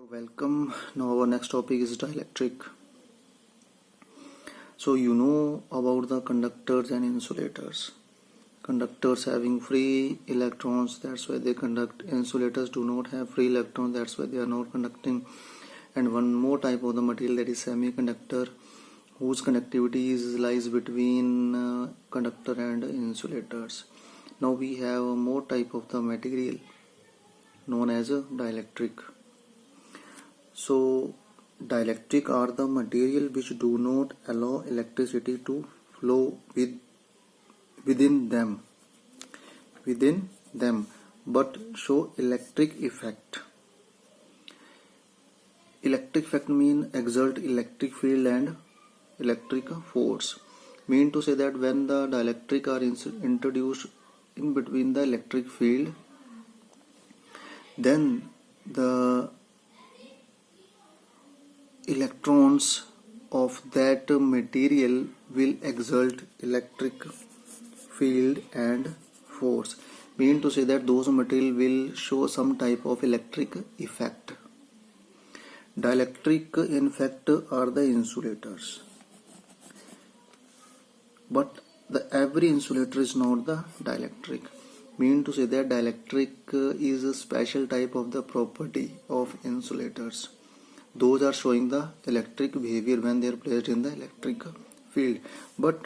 Welcome. Now our next topic is dielectric. So you know about the conductors and insulators. Conductors having free electrons, that's why they conduct. Insulators do not have free electrons, that's why they are not conducting. And one more type of the material, that is semiconductor, whose conductivity lies between conductor and insulators. Now we have more type of the material known as a dielectric. So dielectric are the material which do not allow electricity to flow within them, but show electric effect. Electric effect mean exert electric field and electric force. Mean to say that when the dielectric are introduced in between the electric field, then the electrons of that material will exert electric field and force. Mean to say that those material will show some type of electric effect. Dielectric in fact are the insulators, but every insulator is not the dielectric. Mean to say that dielectric is a special type of the property of insulators. Those are showing the electric behavior when they are placed in the electric field, but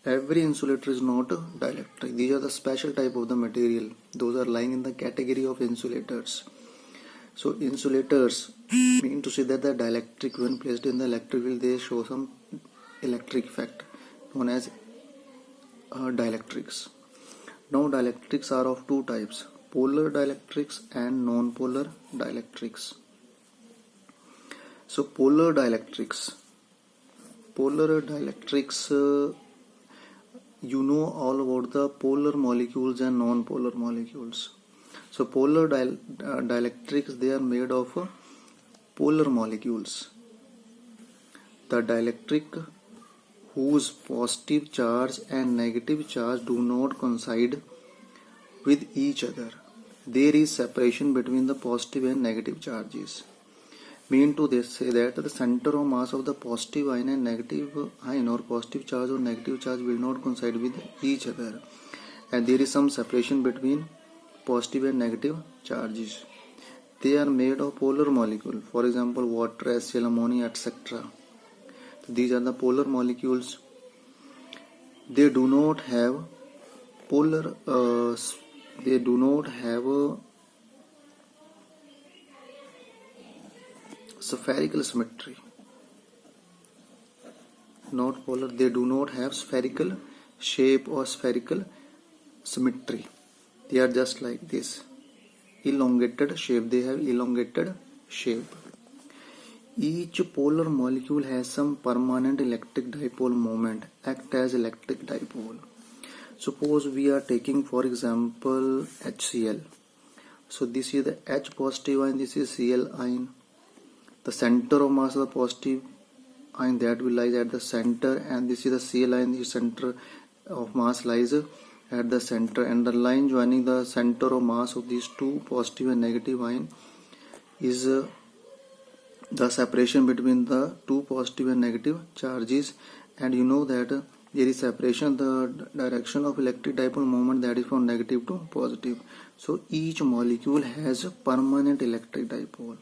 every insulator is not dielectric. These are the special type of the material. Those are lying in the category of insulators. So insulators mean to say that the dielectric, when placed in the electric field, they show some electric effect known as dielectrics. Now dielectrics are of two types: polar dielectrics and non-polar dielectrics. So polar dielectrics, you know all about the polar molecules and non-polar molecules. So polar dielectrics, they are made of polar molecules. The dielectric whose positive charge and negative charge do not coincide with each other. There is separation between the positive and negative charges. Mean to say that the center of mass of the positive ion and negative ion, or positive charge or negative charge, will not coincide with each other, and there is some separation between positive and negative charges. They are made of polar molecule, for example water, HCl, ammonia, etc. These are the polar molecules. They do not have spherical symmetry. Not polar, they do not have spherical shape or spherical symmetry. They are just like this, elongated shape. They have elongated shape. Each polar molecule has some permanent electric dipole moment, act as electric dipole. Suppose we are taking for example HCl. So this is the H positive ion, this is Cl ion. The center of mass of the positive ion, that will lie at the center, and this is the Cl ion, the center of mass lies at the center, and the line joining the center of mass of these two positive and negative ion is the separation between the two positive and negative charges. And you know that there is separation, the direction of electric dipole moment, that is from negative to positive. So each molecule has a permanent electric dipole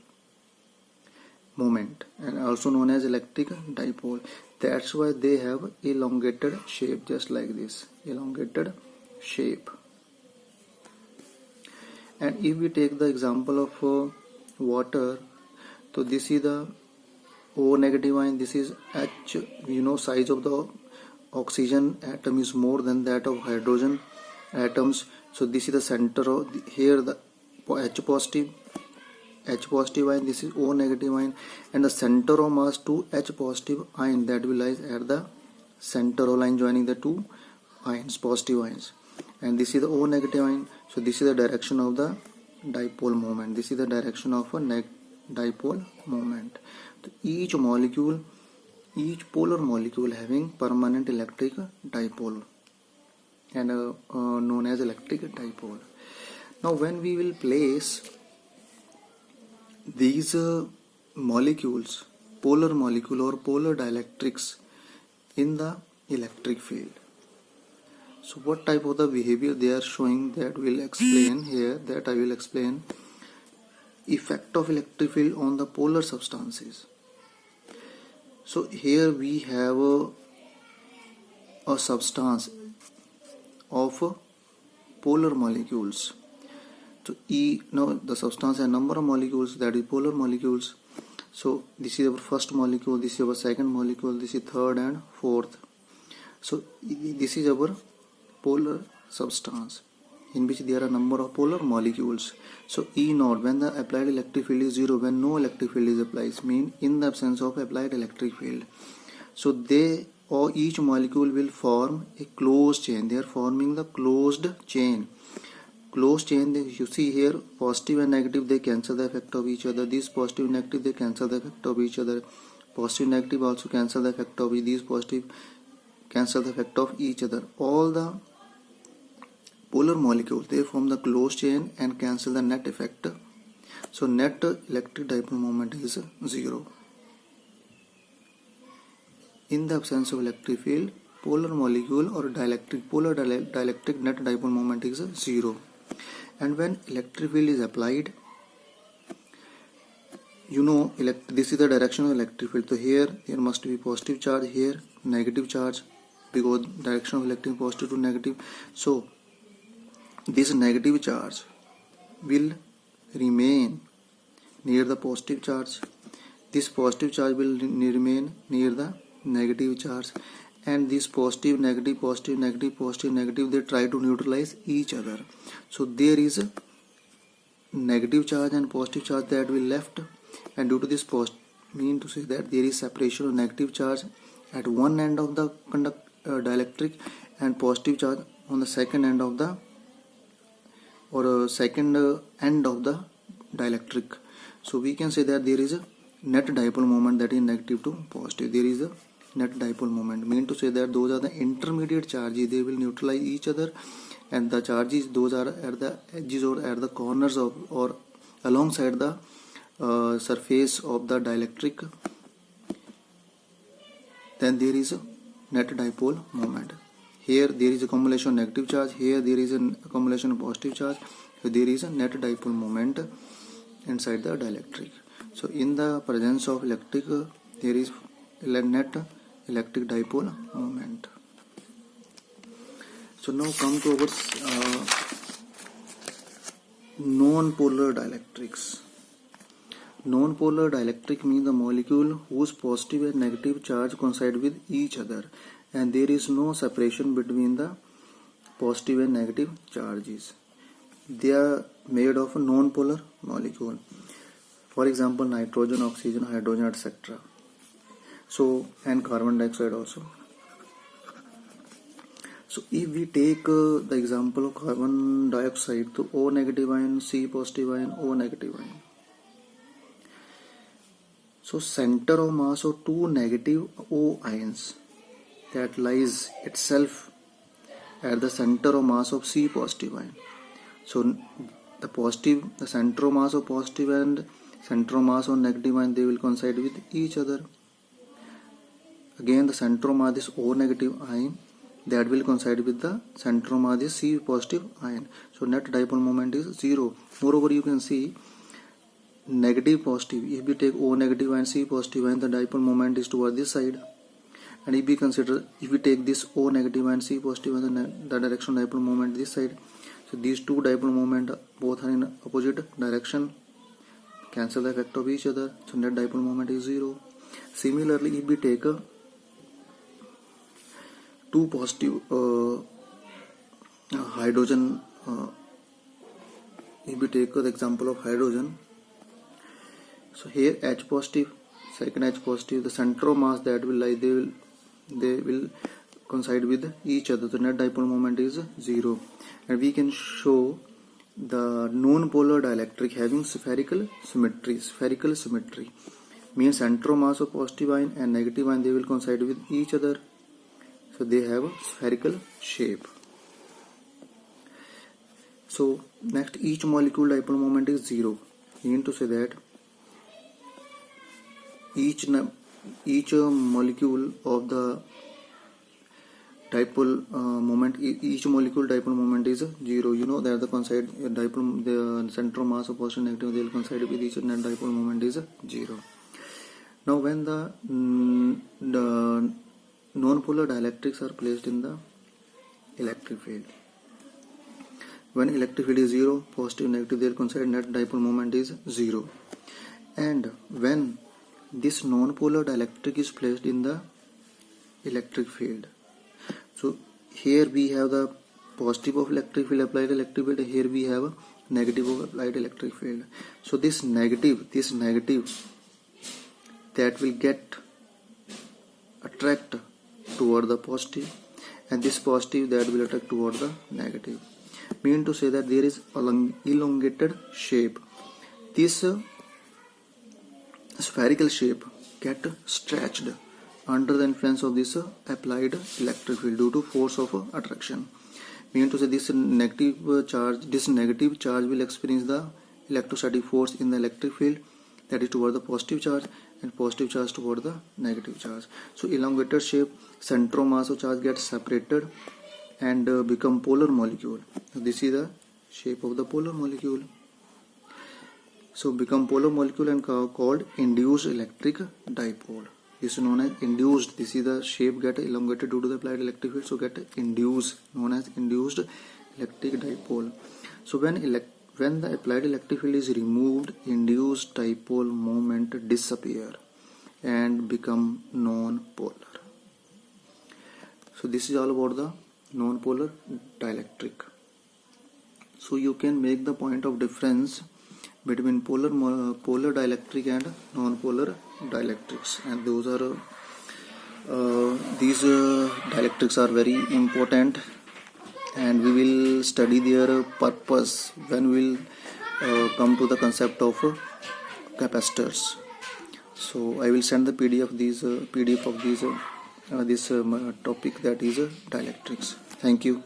moment, and also known as electric dipole. That's why they have elongated shape, just like this, elongated shape. And if we take the example of water, so this is the O negative ion, this is H. You know, size of the oxygen atom is more than that of hydrogen atoms. So this is the center of here, the H positive ion, this is O negative ion, and the center of mass to H positive ion, that will lie at the center of line joining the two ions, positive ions. And this is the O negative ion. So this is the direction of the dipole moment. This is the direction of a dipole moment. So each polar molecule having permanent electric dipole, and known as electric dipole. Now when we will place these molecules, polar molecule or polar dielectrics in the electric field. So what type of the behavior they are showing, that will explain here, that I will explain. Effect of electric field on the polar substances. So here we have a substance of polar molecules. So now the substance has number of molecules, that is polar molecules. So this is our first molecule, this is our second molecule, this is third and fourth. So this is our polar substance in which there are number of polar molecules. So E naught, when the applied electric field is 0, when no electric field is applied, mean in the absence of applied electric field. So they or each molecule will form a closed chain. They are forming the closed chain. Closed chain, you see here, positive and negative, they cancel the effect of each other. These positive and negative, they cancel the effect of each other. Positive and negative also cancel the effect of these positive, cancel the effect of each other. All the polar molecules, they form the closed chain and cancel the net effect. So net electric dipole moment is 0. In the absence of electric field, polar molecule or polar dielectric net dipole moment is 0. And when electric field is applied, you know, this is the direction of electric field. So here there must be positive charge, here negative charge, because direction of electric positive to negative. So this negative charge will remain near the positive charge. This positive charge will remain near the negative charge, and this positive, negative, positive, negative, positive, negative, they try to neutralize each other. So there is a negative charge and positive charge that will left, and due to this mean to say that there is separation of negative charge at one end of the dielectric and positive charge on the second end of the end of the dielectric. So we can say that there is a net dipole moment, that is negative to positive. There is a net dipole moment, mean to say that those are the intermediate charges, they will neutralize each other, and the charges, those are at the edges or at the corners of or alongside the surface of the dielectric. Then there is a net dipole moment. Here there is accumulation of negative charge, here there is an accumulation of positive charge, so there is a net dipole moment inside the dielectric. So in the presence of electric, there is net electric dipole moment. So now come to our non-polar dielectrics. Non-polar dielectric means the molecule whose positive and negative charge coincide with each other, and there is no separation between the positive and negative charges. They are made of a non-polar molecule. For example, nitrogen, oxygen, hydrogen, etc. So, and carbon dioxide also. So if we take the example of carbon dioxide, to O negative ion, C positive ion, O negative ion. So center of mass of two negative O ions, that lies itself at the center of mass of C positive ion. So the center of mass of positive and center of mass of negative ion, they will coincide with each other. Again, the center of mass is O negative ion, that will coincide with the center of mass is C positive ion. So net dipole moment is 0. Moreover, you can see negative positive. If we take O negative and C positive ion, the dipole moment is toward this side. And if we take this O negative and C positive ion, the direction dipole moment this side. So these two dipole moment both are in opposite direction, cancel the effect of each other. So net dipole moment is 0. Similarly, if we take two positive hydrogen, if we take the example of hydrogen, so here H positive, second H positive, the center of mass that will lie, they will coincide with each other. The net dipole moment is 0. And we can show the non-polar dielectric having spherical symmetry. Spherical symmetry means center of mass of positive ion and negative ion, they will coincide with each other. So they have a spherical shape. So next, each molecule dipole moment is 0. Mean to say that each molecule of the dipole moment, each molecule dipole moment is 0. You know that the coincide dipole, the center of mass of positive and negative, they will coincide with each other, and dipole moment is 0. Now when the non-polar dielectrics are placed in the electric field, when electric field is 0, positive and negative, they will coincide, and net dipole moment is 0. And when this non-polar dielectric is placed in the electric field, so here we have the positive of electric field, applied electric field, here we have a negative of applied electric field. So this negative that will get attract toward the positive, and this positive that will attract toward the negative. Mean to say that there is elongated shape. This spherical shape get stretched under the influence of this applied electric field due to force of attraction. Mean to say this negative charge will experience the electrostatic force in the electric field, that is toward the positive charge, and positive charge toward the negative charge. So elongated shape, center of mass of charge gets separated and become polar molecule. So this is the shape of the polar molecule. So become polar molecule and called induced electric dipole. This is known as induced. This is the shape get elongated due to the applied electric field, so get induced, known as induced electric dipole. So when the applied electric field is removed, induced dipole moment disappear and become non-polar. So this is all about the non-polar dielectric. So you can make the point of difference between polar dielectric and non-polar dielectrics, and those are these dielectrics are very important, and we will study their purpose when we will come to the concept of capacitors. So I will send the PDF of this topic, that is dielectrics. Thank you.